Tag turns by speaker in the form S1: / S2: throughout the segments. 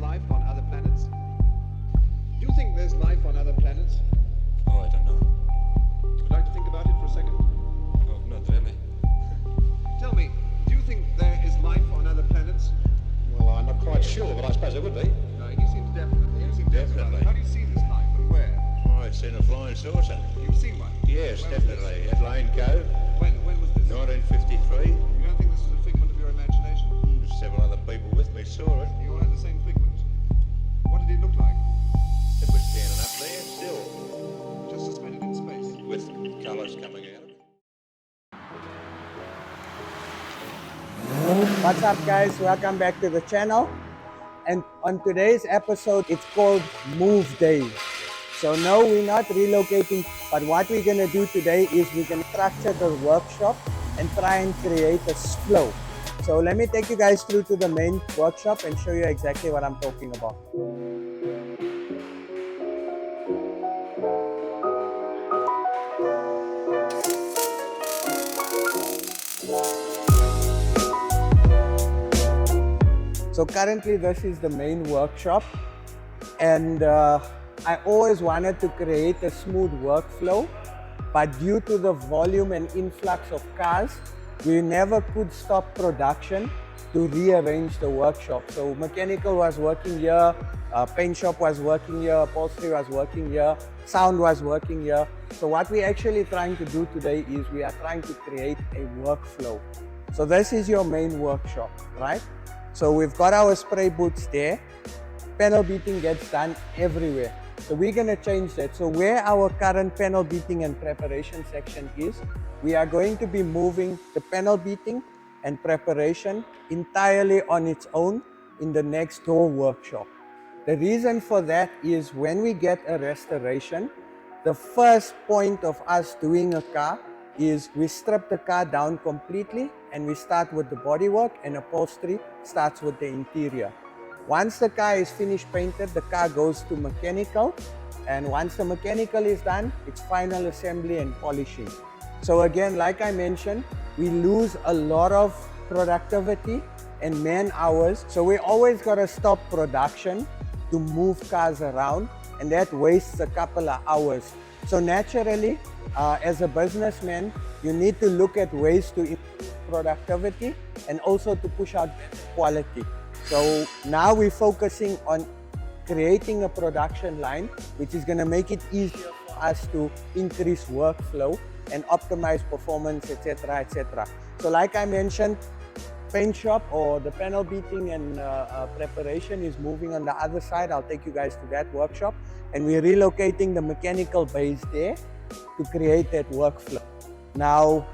S1: life on other planets? Do you think there's life on other planets?
S2: Oh, I don't know.
S1: Would you like to think about it for a second?
S2: Oh, not really.
S1: Tell me, do you think there is life on other planets?
S3: Well, I'm not quite sure, but I suppose it would be.
S1: No, he seems definitely. You seem definitely. How do you see this life and where?
S3: Oh, I've seen a flying saucer.
S1: You've seen one?
S3: Yes,
S1: Where was this?
S3: definitely. At Lane Cove,
S1: When was this?
S3: 1953.
S1: You don't think this is a figment of your imagination?
S3: Several other people with me saw it.
S1: You all had the same figment. What did it look like?
S3: It was standing up there still,
S1: Just suspended in space.
S3: with colours coming out of it.
S4: What's up, guys? Welcome back to the channel. And on today's episode, it's called Move Day. So no, we're not relocating, but what we're gonna do today is we're gonna structure the workshop and try and create a flow. So let me take you guys through to the main workshop and show you exactly what I'm talking about. So currently this is the main workshop, and I always wanted to create a smooth workflow, but due to the volume and influx of cars, we never could stop production to rearrange the workshop. So mechanical was working here, paint shop was working here, upholstery was working here, sound was working here. So what we're actually trying to do today is we are trying to create a workflow. So this is your main workshop, right? So we've got our spray booths there. Panel beating gets done everywhere. So we're gonna change that. So where our current panel beating and preparation section is, we are going to be moving the panel beating and preparation entirely on its own in the next door workshop. The reason for that is when we get a restoration, the first point of us doing a car is we strip the car down completely and we start with the bodywork, and upholstery starts with the interior. Once the car is finished painted, the car goes to mechanical, and once the mechanical is done, it's final assembly and polishing. So again, like I mentioned, we lose a lot of productivity and man hours, so we always got to stop production to move cars around, and that wastes a couple of hours. So naturally, as a businessman, you need to look at ways to improve productivity and also to push out better quality. So now we're focusing on creating a production line, which is going to make it easier for us to increase workflow and optimize performance, etc., etc. So like I mentioned, paint shop or the panel beating and preparation is moving on the other side. I'll take you guys to that workshop, and we're relocating the mechanical base there to create that workflow. Now,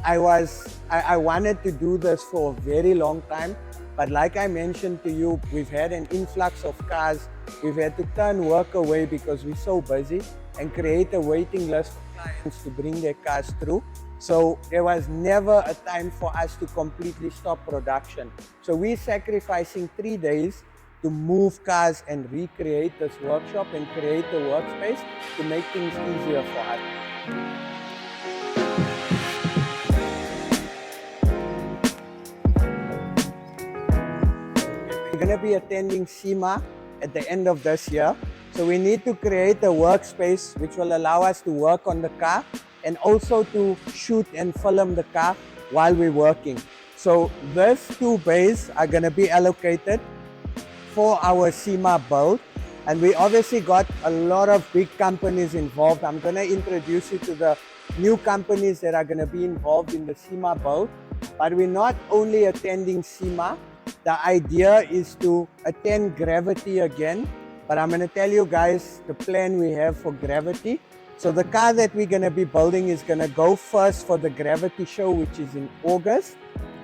S4: I wanted to do this for a very long time, but like I mentioned to you, we've had an influx of cars. We've had to turn work away because we're so busy and create a waiting list for clients to bring their cars through. So there was never a time for us to completely stop production. So we're sacrificing 3 days to move cars and recreate this workshop and create a workspace to make things easier for us. We're going to be attending SEMA at the end of this year. So we need to create a workspace which will allow us to work on the car and also to shoot and film the car while we're working. So these 2 bays are going to be allocated for our SEMA build, and we obviously got a lot of big companies involved. I'm going to introduce you to the new companies that are going to be involved in the SEMA build, but we're not only attending SEMA. The idea is to attend Gravity again, but I'm going to tell you guys the plan we have for Gravity. So the car that we're going to be building is going to go first for the Gravity show, which is in August.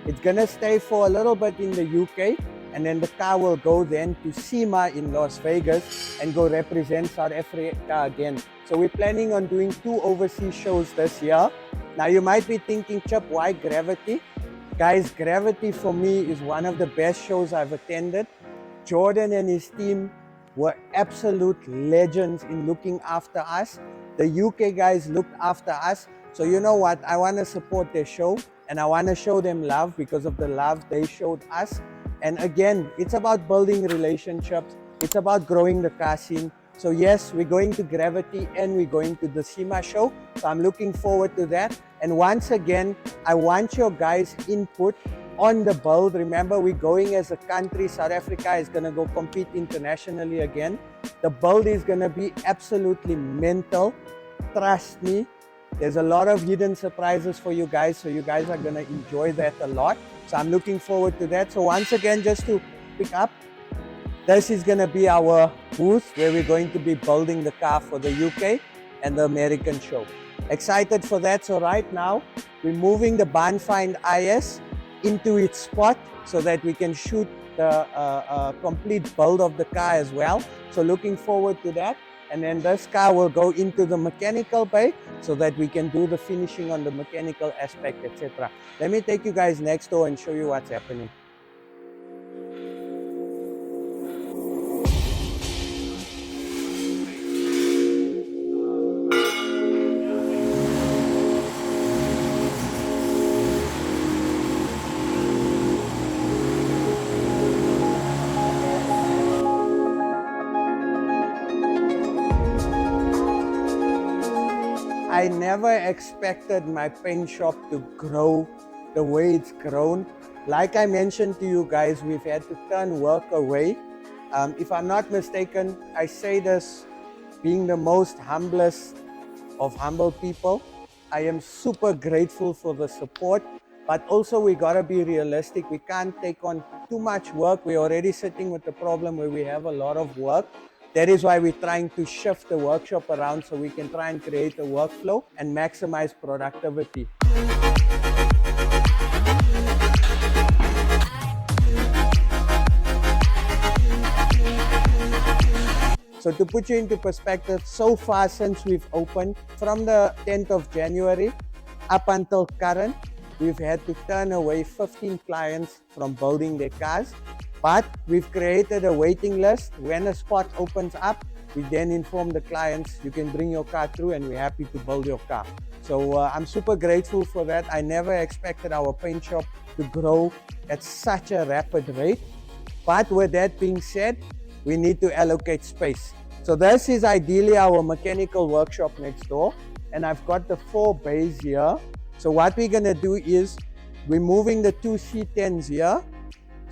S4: It's going to stay for a little bit in the UK, and then the car will go then to SEMA in Las Vegas and go represent South Africa again. So we're planning on doing 2 overseas shows this year. Now you might be thinking, Chip, why Gravity? Guys, Gravity for me is one of the best shows I've attended. Jordan and his team were absolute legends in looking after us. The UK guys looked after us. So you know what? I want to support their show and I want to show them love because of the love they showed us. And again, it's about building relationships. It's about growing the car scene. So yes, we're going to Gravity and we're going to the SEMA show. So I'm looking forward to that. And once again, I want your guys' input on the build. Remember, we're going as a country. South Africa is going to go compete internationally again. The build is going to be absolutely mental. Trust me. There's a lot of hidden surprises for you guys, so you guys are going to enjoy that a lot. So I'm looking forward to that. So once again, just to pick up, this is going to be our booth where we're going to be building the car for the UK and the American show. Excited for that. So right now, we're moving the Bahnfind IS into its spot so that we can shoot the complete build of the car as well. So looking forward to that. And then this car will go into the mechanical bay so that we can do the finishing on the mechanical aspect, etc. Let me take you guys next door and show you what's happening. I never expected my paint shop to grow the way it's grown. Like I mentioned to you guys, we've had to turn work away. If I'm not mistaken, I say this being the most humblest of humble people. I am super grateful for the support, but also we gotta be realistic. We can't take on too much work. We're already sitting with the problem where we have a lot of work. That is why we're trying to shift the workshop around so we can try and create a workflow and maximize productivity. So to put you into perspective, so far since we've opened, from the 10th of January up until current, we've had to turn away 15 clients from building their cars. But we've created a waiting list. When a spot opens up, we then inform the clients, you can bring your car through and we're happy to build your car. So I'm super grateful for that. I never expected our paint shop to grow at such a rapid rate. But with that being said, we need to allocate space. So this is ideally our mechanical workshop next door. And I've got the 4 bays here. So what we're gonna do is, we're moving the 2 C10s here.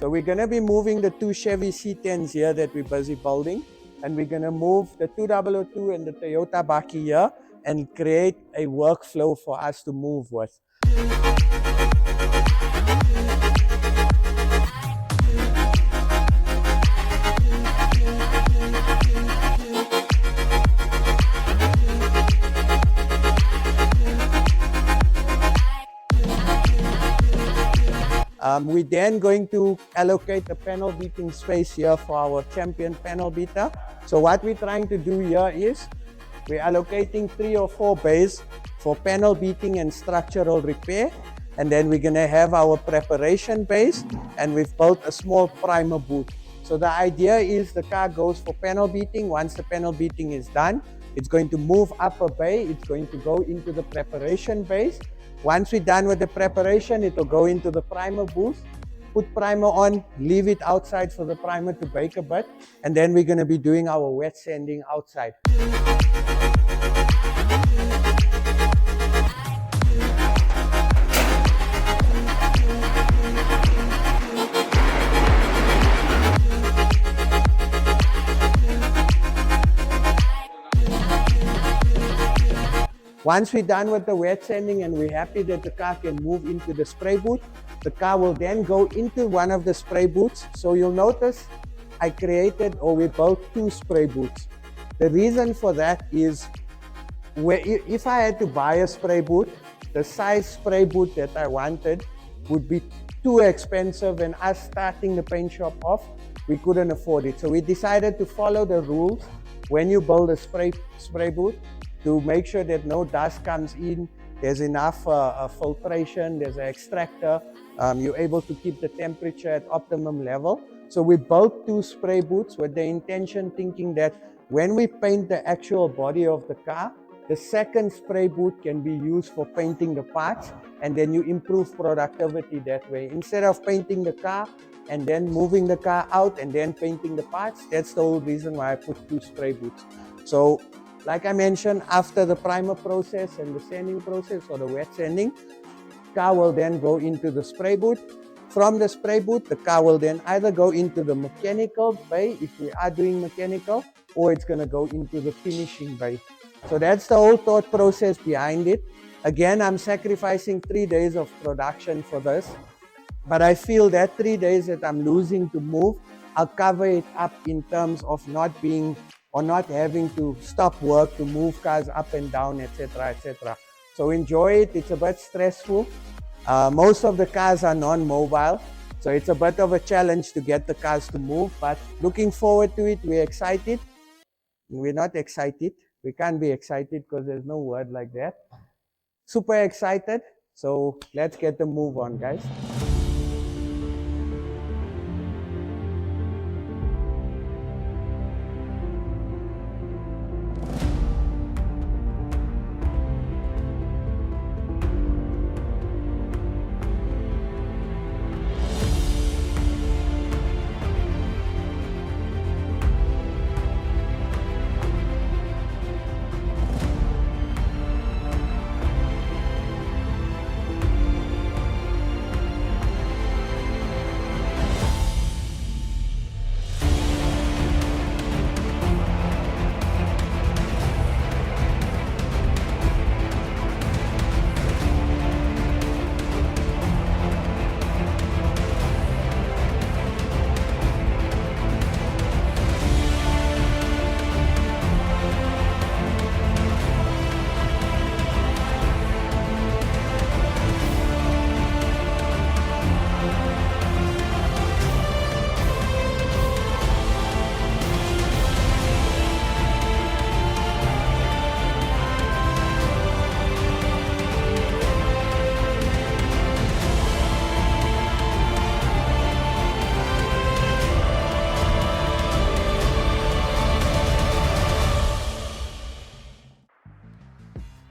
S4: So we're going to be moving the 2 Chevy C10s here that we're busy building. And we're going to move the 2002 and the Toyota Baki here and create a workflow for us to move with. We're then going to allocate the panel beating space here for our champion panel beater. So what we're trying to do here is, we're allocating 3 or 4 bays for panel beating and structural repair. And then we're gonna have our preparation bays, and we've built a small primer booth. So the idea is the car goes for panel beating. Once the panel beating is done, it's going to move up a bay. It's going to go into the preparation bays. Once we're done with the preparation, it will go into the primer booth, put primer on, leave it outside for the primer to bake a bit, and then we're going to be doing our wet sanding outside. Once we're done with the wet sanding and we're happy that the car can move into the spray booth, the car will then go into one of the spray booths. So you'll notice I created, or we built 2 spray booths. The reason for that is, if I had to buy a spray booth, the size spray booth that I wanted would be too expensive, and us starting the paint shop off, we couldn't afford it. So we decided to follow the rules when you build a spray booth, to make sure that no dust comes in, there's enough filtration, there's an extractor, you're able to keep the temperature at optimum level. So we built 2 spray booths with the intention, thinking that when we paint the actual body of the car, the second spray booth can be used for painting the parts, and then you improve productivity that way. Instead of painting the car and then moving the car out and then painting the parts. That's the whole reason why I put 2 spray booths. So like I mentioned, after the primer process and the sanding process or the wet sanding, car will then go into the spray booth. From the spray booth, the car will then either go into the mechanical bay if we are doing mechanical, or it's going to go into the finishing bay. So that's the whole thought process behind it. Again, I'm sacrificing 3 days of production for this, but I feel that 3 days that I'm losing to move, I'll cover it up in terms of not being or not having to stop work to move cars up and down, etc., etc. So enjoy it. It's a bit stressful. Most of the cars are non-mobile, so it's a bit of a challenge to get the cars to move, but looking forward to it. We're excited. We're not excited. We can't be excited because there's no word like that. Super excited. So let's get the move on, guys.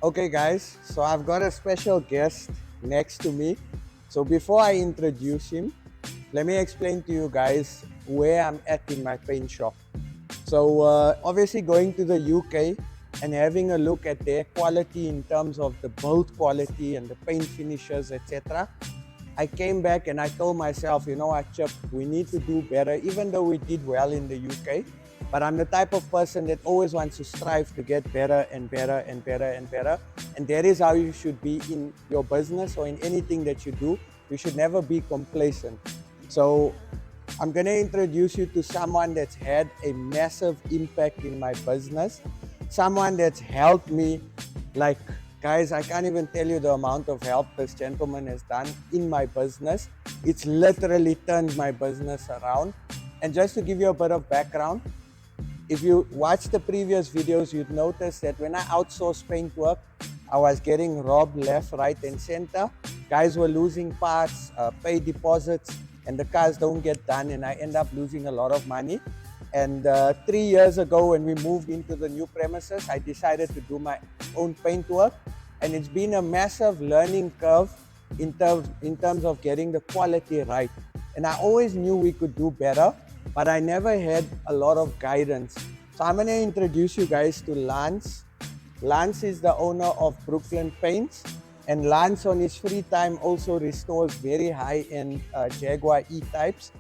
S4: Okay guys, so I've got a special guest next to me. So before I introduce him, let me explain to you guys where I'm at in my paint shop. So obviously going to the UK and having a look at their quality in terms of the build quality and the paint finishes, etc. I came back and I told myself, you know what, Chip, we need to do better, even though we did well in the UK. But I'm the type of person that always wants to strive to get better and better and better and better. And that is how you should be in your business or in anything that you do. You should never be complacent. So I'm going to introduce you to someone that's had a massive impact in my business. Someone that's helped me, like, guys, I can't even tell you the amount of help this gentleman has done in my business. It's literally turned my business around. And just to give you a bit of background, if you watch the previous videos, you'd notice that when I outsourced paint work, I was getting robbed left, right, and center. Guys were losing parts, pay deposits, and the cars don't get done, and I end up losing a lot of money. And 3 years ago, when we moved into the new premises, I decided to do my own paint work, and it's been a massive learning curve in terms of getting the quality right. And I always knew we could do better, but I never had a lot of guidance. So I'm going to introduce you guys to Lance. Lance is the owner of Brooklyn Paints, and Lance on his free time also restores very high-end Jaguar E-types.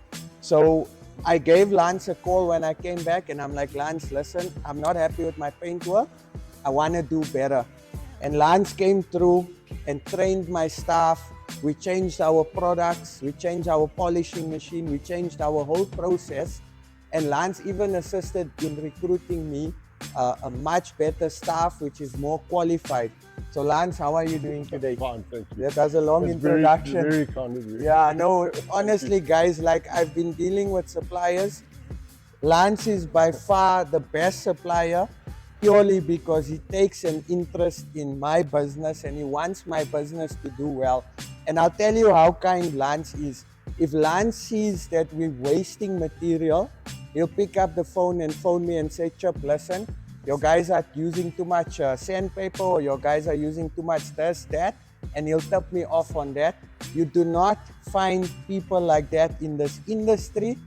S4: So I gave Lance a call when I came back and I'm like, Lance, listen, I'm not happy with my paint work. I want to do better. And Lance came through and trained my staff. We changed our products, we changed our polishing machine, we changed our whole process. And Lance even assisted in recruiting me a much better staff, which is more qualified. So Lance, how are you doing today?
S5: Fine, thank you.
S4: That was a long introduction.
S5: Very kind of you.
S4: Yeah, no, honestly guys, like I've been dealing with suppliers. Lance is by far the best supplier, purely because he takes an interest in my business and he wants my business to do well. And I'll tell you how kind Lance is. If Lance sees that we're wasting material, he'll pick up the phone and phone me and say, Chip, listen, your guys are using too much sandpaper, or your guys are using too much this, that. and he'll tip me off on that. You do not find people like that in this industry.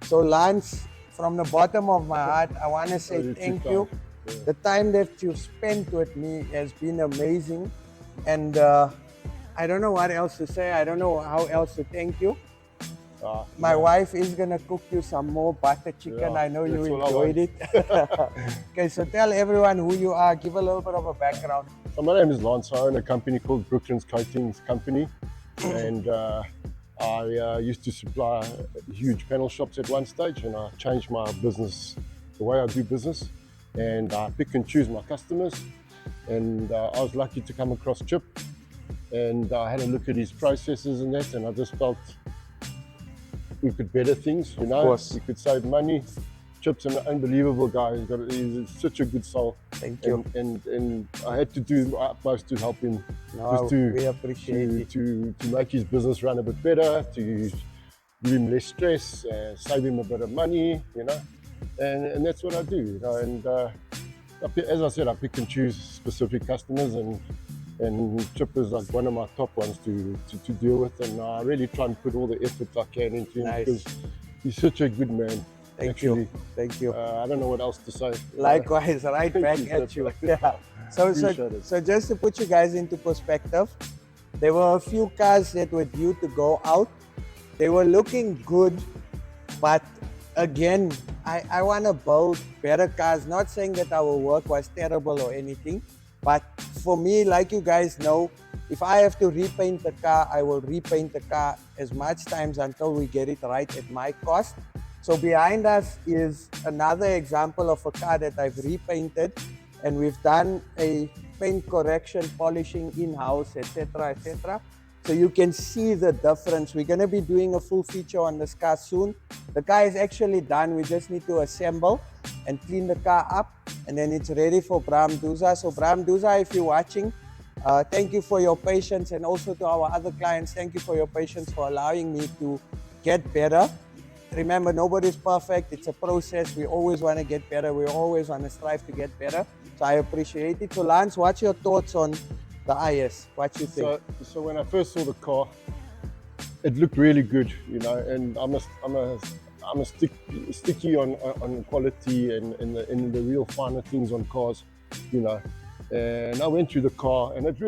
S4: So Lance, from the bottom of my heart, I want to say
S5: you're too
S4: thank
S5: kind.
S4: you.
S5: Yeah.
S4: The time that you've spent with me has been amazing, and I don't know what else to say. I don't know how else to thank you. My
S5: Yeah.
S4: wife is gonna cook you some more butter chicken.
S5: Yeah,
S4: I know you
S5: that's what I
S4: enjoyed it. Okay, so tell everyone who you are. Give a little bit of a background.
S5: So my name is Lance. I own a company called Chicanos.Customs.za company, and I used to supply huge panel shops at one stage, and I changed my business, the way I do business, and I pick and choose my customers. And I was lucky to come across Chip, and I had a look at his processes and that, and I just felt we could better things, you know.
S4: course.
S5: We could save money. Chip's an unbelievable guy. He's such a good soul.
S4: Thank you.
S5: And I had to do my utmost to help him,
S4: No, we appreciate it.
S5: to make his business run a bit better, to give him less stress, save him a bit of money, you know. And that's what I do, you know. And as I said, I pick and choose specific customers, and Chip is like one of my top ones to deal with, and I really try and put all the effort I can into him.
S4: Nice.
S5: Because he's such a good man.
S4: Thank you. Thank you.
S5: I don't know what else to say.
S4: Likewise, right back
S5: you,
S4: at
S5: Chip.
S4: you. Yeah. So
S5: Appreciate it.
S4: just to put you guys into perspective, there were a few cars that were due to go out. They were looking good, but again, I want to build better cars. Not saying that our work was terrible or anything, but for me, like you guys know, if I have to repaint the car, I will repaint the car as much times until we get it right at my cost. So behind us is another example of a car that I've repainted, and we've done a paint correction, polishing in-house, etc., etc. So you can see the difference. We're gonna be doing a full feature on this car soon. The car is actually done. We just need to assemble and clean the car up, and then it's ready for Bram Duza. So Bram Duza, if you're watching, thank you for your patience, and also to our other clients, thank you for your patience for allowing me to get better. Remember, nobody's perfect. It's a process. We always want to get better. We always want to strive to get better. So I appreciate it. So Lance, what's your thoughts on the IS? What you think?
S5: So when I first saw the car, it looked really good, you know. And I'm a sticky on quality and the real finer things on cars, you know. And I went through the car, and it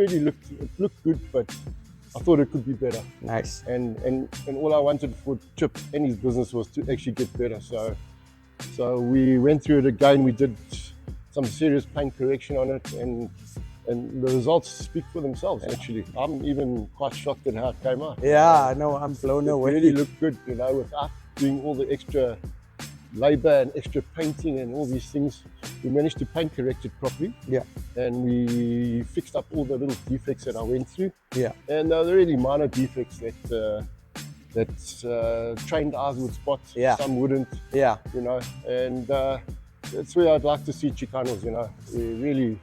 S5: looked good, but I thought it could be better.
S4: Nice.
S5: And all I wanted for Chip and his business was to actually get better. So we went through it again. We did some serious paint correction on it, and the results speak for themselves. Actually, I'm even quite shocked at how it came out.
S4: Yeah, no, I'm blown
S5: It
S4: away.
S5: really looked good, you know, without doing all the extra labor and extra painting and all these things. We managed to paint correct it properly.
S4: Yeah.
S5: And we fixed up all the little defects that I went through.
S4: Yeah.
S5: And they're really minor defects that trained eyes would spot.
S4: Yeah.
S5: Some wouldn't.
S4: Yeah.
S5: You know, and that's where I'd like to see Chicanos, you know. We're really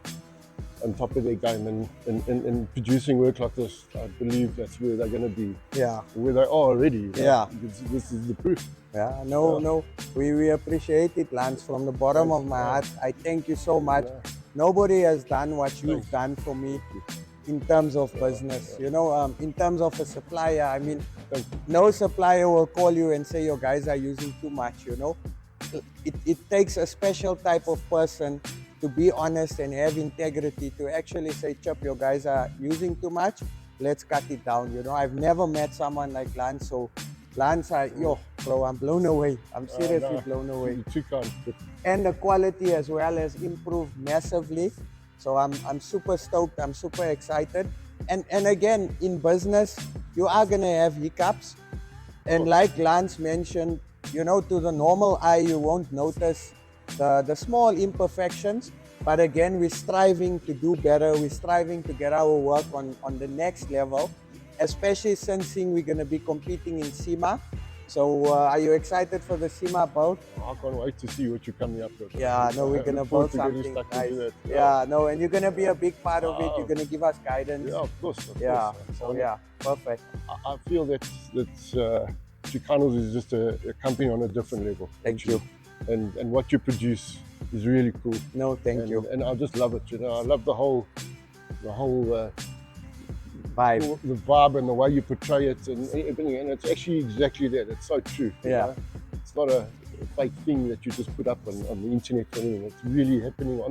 S5: on top of their game, and producing work like this. I believe that's where they're going to be.
S4: Yeah.
S5: Where they are already. You know?
S4: Yeah.
S5: This is the proof.
S4: Yeah, no, we appreciate it, Lance, from the bottom of my heart. I thank you so much. Nobody has done what you've done for me in terms of business. You know, in terms of a supplier, I mean, no supplier will call you and say your guys are using too much, you know. It takes a special type of person to be honest and have integrity to actually say, Chip, your guys are using too much, let's cut it down. You know, I've never met someone like Lance, so Lance, bro, I'm blown away. I'm seriously blown away.
S5: You're too kind.
S4: And the quality as well has improved massively. So I'm super stoked. I'm super excited. And again, in business, you are gonna have hiccups. And like Lance mentioned, you know, to the normal eye, you won't notice the small imperfections. But again, we're striving to do better. We're striving to get our work on the next level, especially since we're going to be competing in SEMA. So are you excited for the SEMA build?
S5: I can't wait to see what you're coming up with.
S4: Yeah, no, we're going to build something nice. Yeah, no, and you're going to be a big part of it. You're going to give us guidance.
S5: Yeah, of course.
S4: Yeah, so yeah, perfect.
S5: I feel that Chicanos is just a company on a different level.
S4: Thank you.
S5: And what you produce is really cool.
S4: No, thank you.
S5: And I just love it. You know, I love the whole
S4: Vibe.
S5: the vibe and the way you portray it and everything. And it's actually exactly that. It's so true. you
S4: Yeah.
S5: know. It's not a fake thing that you just put up on the internet or anything. It's really happening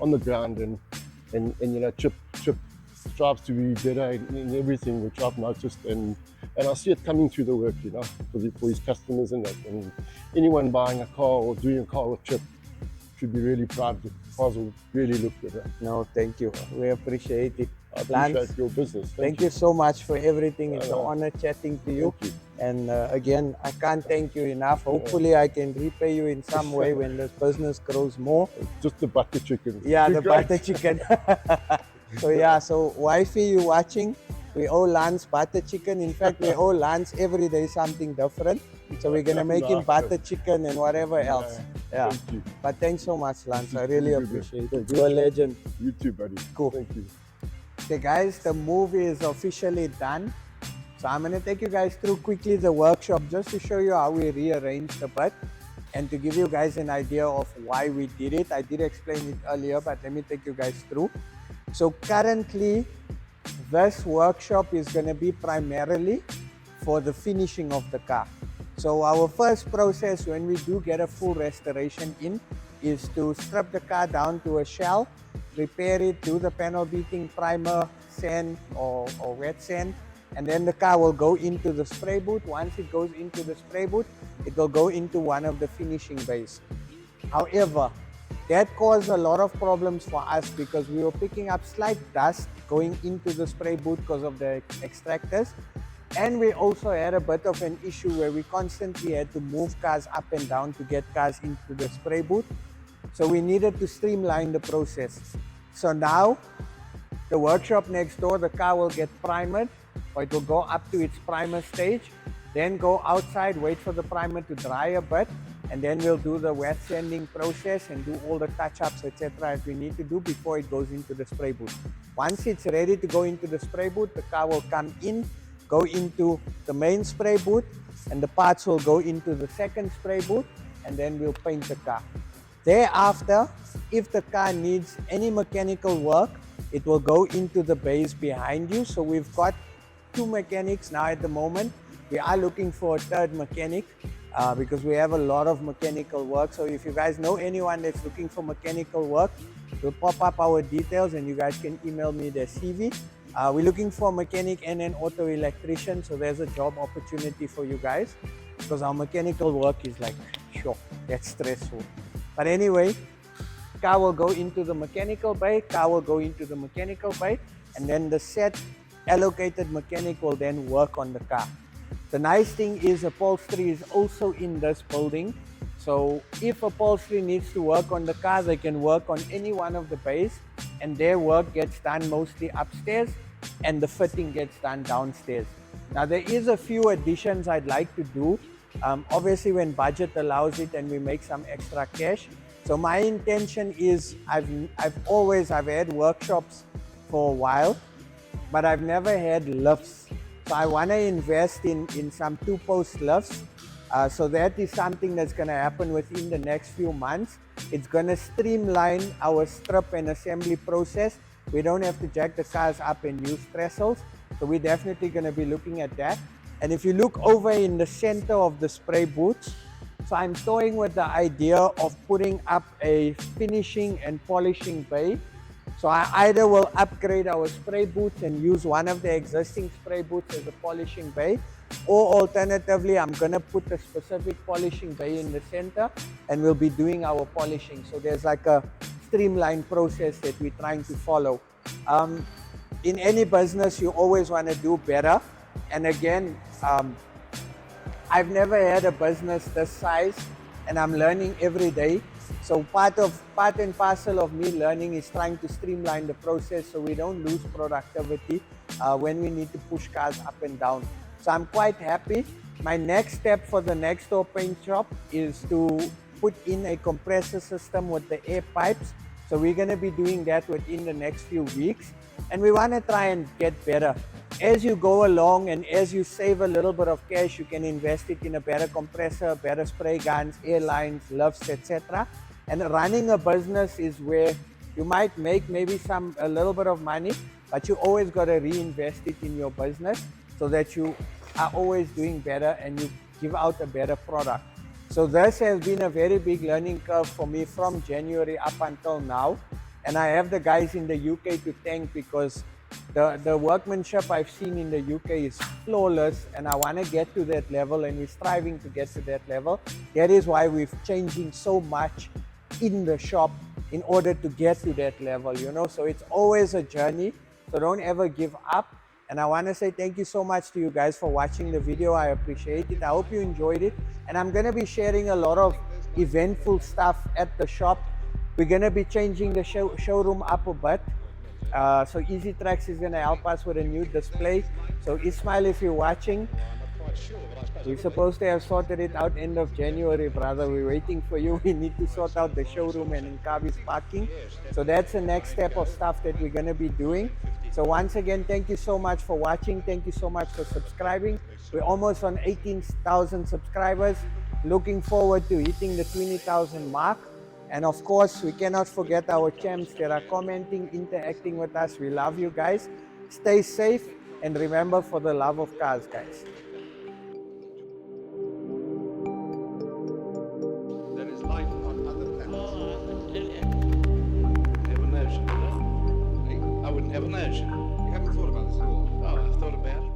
S5: on the ground, and you know, Chip strives to be better in everything, which I've noticed, and I see it coming through the work, you know, for his customers and that. And anyone buying a car or doing a car with Chip should be really proud. The cars will really look good.
S4: No, thank you. We appreciate it.
S5: I
S4: Lance,
S5: appreciate your business.
S4: thank you so much for everything. It's an
S5: No.
S4: honor chatting to you.
S5: Thank you.
S4: And again, I can't thank you enough. Hopefully, I can repay you in some way when this business grows more.
S5: Just the butter chicken.
S4: Yeah,
S5: Too
S4: the
S5: great.
S4: butter chicken. So yeah, so wifey, you watching? We owe Lance butter chicken. In fact, we owe Lance every day something different. So we're gonna make him butter chicken and whatever else. Yeah.
S5: Thank you.
S4: But thanks so much, Lance. I really
S5: Thank you.
S4: appreciate it. You're a legend.
S5: You too, buddy.
S4: Cool.
S5: Thank you.
S4: Okay, guys, the movie is officially done. So I'm gonna take you guys through quickly the workshop just to show you how we rearranged the bit and to give you guys an idea of why we did it. I did explain it earlier, but let me take you guys through. So currently, this workshop is gonna be primarily for the finishing of the car. So our first process when we do get a full restoration in is to strip the car down to a shell, repair it, do the panel beating, primer, sand or wet sand, and then the car will go into the spray booth. Once it goes into the spray booth, it will go into one of the finishing bays. However, that caused a lot of problems for us because we were picking up slight dust going into the spray booth because of the extractors. And we also had a bit of an issue where we constantly had to move cars up and down to get cars into the spray booth. So we needed to streamline the process. So now, the workshop next door, the car will get primered, or it will go up to its primer stage, then go outside, wait for the primer to dry a bit, and then we'll do the wet sanding process and do all the touch-ups, etc. as we need to do before it goes into the spray booth. Once it's ready to go into the spray booth, the car will come in, go into the main spray booth, and the parts will go into the second spray booth, and then we'll paint the car. Thereafter, if the car needs any mechanical work, it will go into the bays behind you. So we've got 2 mechanics now at the moment. We are looking for a 3rd mechanic because we have a lot of mechanical work. So if you guys know anyone that's looking for mechanical work, we'll pop up our details and you guys can email me their CV. We're looking for a mechanic and an auto electrician, so there's a job opportunity for you guys because our mechanical work is like, sure, that's stressful. But anyway, car will go into the mechanical bay, car will go into the mechanical bay, and then the set allocated mechanic will then work on the car. The nice thing is upholstery is also in this building. So if upholstery needs to work on the car, they can work on any one of the bays and their work gets done mostly upstairs and the fitting gets done downstairs. Now there is a few additions I'd like to do. Obviously when budget allows it and we make some extra cash. So my intention is I've had workshops for a while, but I've never had lifts. So I want to invest in some 2-post lifts. So that is something that's going to happen within the next few months. It's going to streamline our strip and assembly process. We don't have to jack the cars up and use trestles. So we're definitely going to be looking at that. And if you look over in the center of the spray booths, so I'm toying with the idea of putting up a finishing and polishing bay. So I either will upgrade our spray booths and use one of the existing spray booths as a polishing bay, or alternatively, I'm gonna put a specific polishing bay in the center and we'll be doing our polishing. So there's like a streamlined process that we're trying to follow. In any business, you always wanna do better. And again, I've never had a business this size and I'm learning every day. So part and parcel of me learning is trying to streamline the process so we don't lose productivity when we need to push cars up and down. So I'm quite happy. My next step for the next door paint shop is to put in a compressor system with the air pipes. So we're going to be doing that within the next few weeks. And we want to try and get better. As you go along and as you save a little bit of cash, you can invest it in a better compressor, better spray guns, air lines, lifts, etc. And running a business is where You might make maybe a little bit of money, but you always got to reinvest it in your business so that you are always doing better and you give out a better product. So this has been a very big learning curve for me from January up until now. And I have the guys in the UK to thank, because the workmanship I've seen in the UK is flawless, and I want to get to that level, and we're striving to get to that level. That is why we're changing so much in the shop in order to get to that level, you know. So it's always a journey, so don't ever give up. And I want to say thank you so much to you guys for watching the video. I appreciate it. I hope you enjoyed it, and I'm going to be sharing a lot of eventful stuff at the shop. We're going to be changing the showroom up a bit. So Easy Tracks is going to help us with a new display. So Ismail, if you're watching, we're supposed to have sorted it out end of January, brother. We're waiting for you. We need to sort out the showroom and Nkabi's parking. So that's the next step of stuff that we're going to be doing. So once again, thank you so much for watching. Thank you so much for subscribing. We're almost on 18,000 subscribers. Looking forward to hitting the 20,000 mark. And of course, we cannot forget our champs that are commenting, interacting with us. We love you guys. Stay safe, and remember, for the love of cars, guys.
S1: There is life on other planets.
S3: Never notion, did I?
S1: Hey,
S3: I wouldn't have a notion.
S1: you haven't thought about this at all.
S3: Oh, I've thought about it.